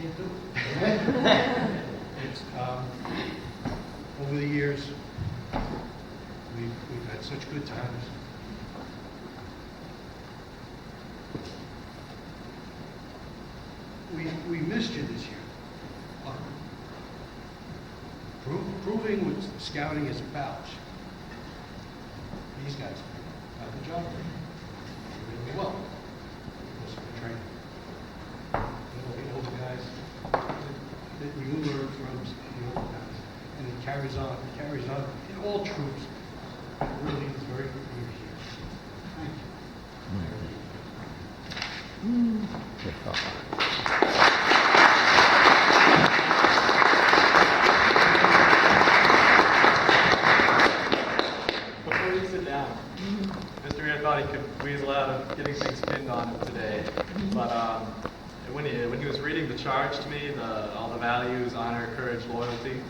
you do. It's, over the years, we've had such good times. We missed you this year. Proving what scouting is about. These guys got the job really well because of the training. The older guys that you learn from the older guys, and it carries on. It carries on in all troops. It really is very good to be here. Thank you. Mr. Mirra thought he could weasel out of getting things pinned on him today, but when he was reading the charge to me, all the values, honor, courage, loyalty,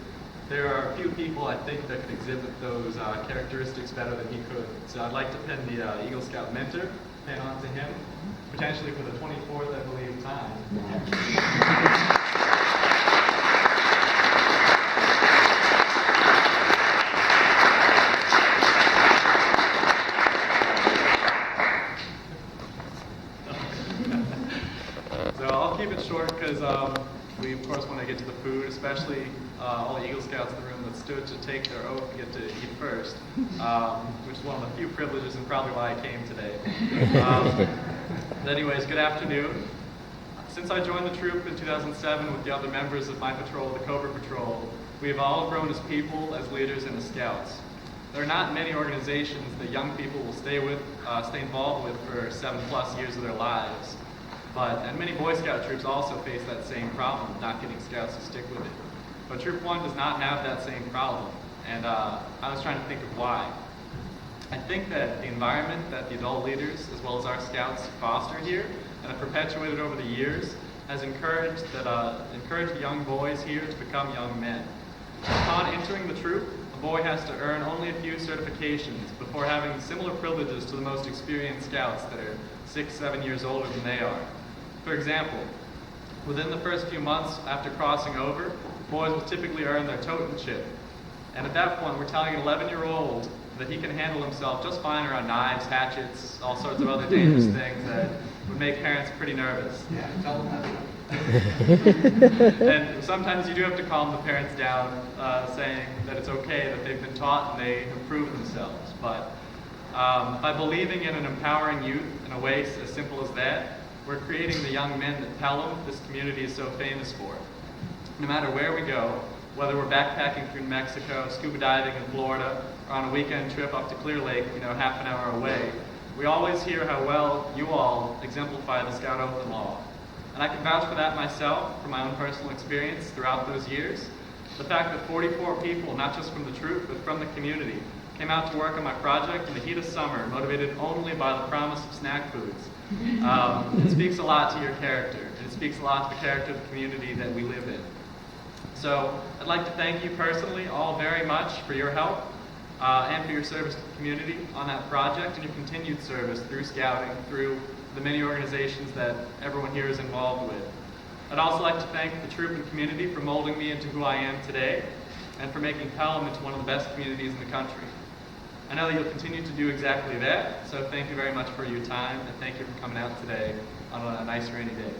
there are a few people I think that could exhibit those characteristics better than he could. So I'd like to pin the Eagle Scout mentor pin onto him, potentially for the 24th, I believe, time. So I'll keep it short because we, of course, want to get to the food, especially all the Eagle Scouts in the room that stood to take their oath and get to eat first, which is one of the few privileges and probably why I came today. Anyways, good afternoon. Since I joined the troop in 2007 with the other members of my patrol, the Cobra Patrol, we have all grown as people, as leaders, and as scouts. There are not many organizations that young people will stay involved with for 7+ years of their lives. And many Boy Scout troops also face that same problem, not getting scouts to stick with it. But Troop 1 does not have that same problem, and I was trying to think of why. I think that the environment that the adult leaders, as well as our scouts, foster here, and have perpetuated over the years, has encouraged young boys here to become young men. Upon entering the troop, a boy has to earn only a few certifications before having similar privileges to the most experienced scouts that are 6-7 years older than they are. For example, within the first few months after crossing over, boys will typically earn their totem chip. And at that point, we're telling an 11-year-old that he can handle himself just fine around knives, hatchets, all sorts of other dangerous things that would make parents pretty nervous. Yeah, tell them that. And sometimes you do have to calm the parents down, saying that it's okay, that they've been taught and they have proved themselves. But by believing in and empowering youth in a way as simple as that, we're creating the young men that Pelham, this community, is so famous for. No matter where we go, whether we're backpacking through New Mexico, scuba diving in Florida, or on a weekend trip up to Clear Lake, half an hour away, we always hear how well you all exemplify the Scout Oath and Law. And I can vouch for that myself, from my own personal experience throughout those years. The fact that 44 people, not just from the troop, but from the community, came out to work on my project in the heat of summer, motivated only by the promise of snack foods. It speaks a lot to your character, and it speaks a lot to the character of the community that we live in. So I'd like to thank you personally all very much for your help and for your service to the community on that project and your continued service through scouting, through the many organizations that everyone here is involved with. I'd also like to thank the troop and community for molding me into who I am today and for making Pelham into one of the best communities in the country. I know that you'll continue to do exactly that, so thank you very much for your time, and thank you for coming out today on a nice rainy day.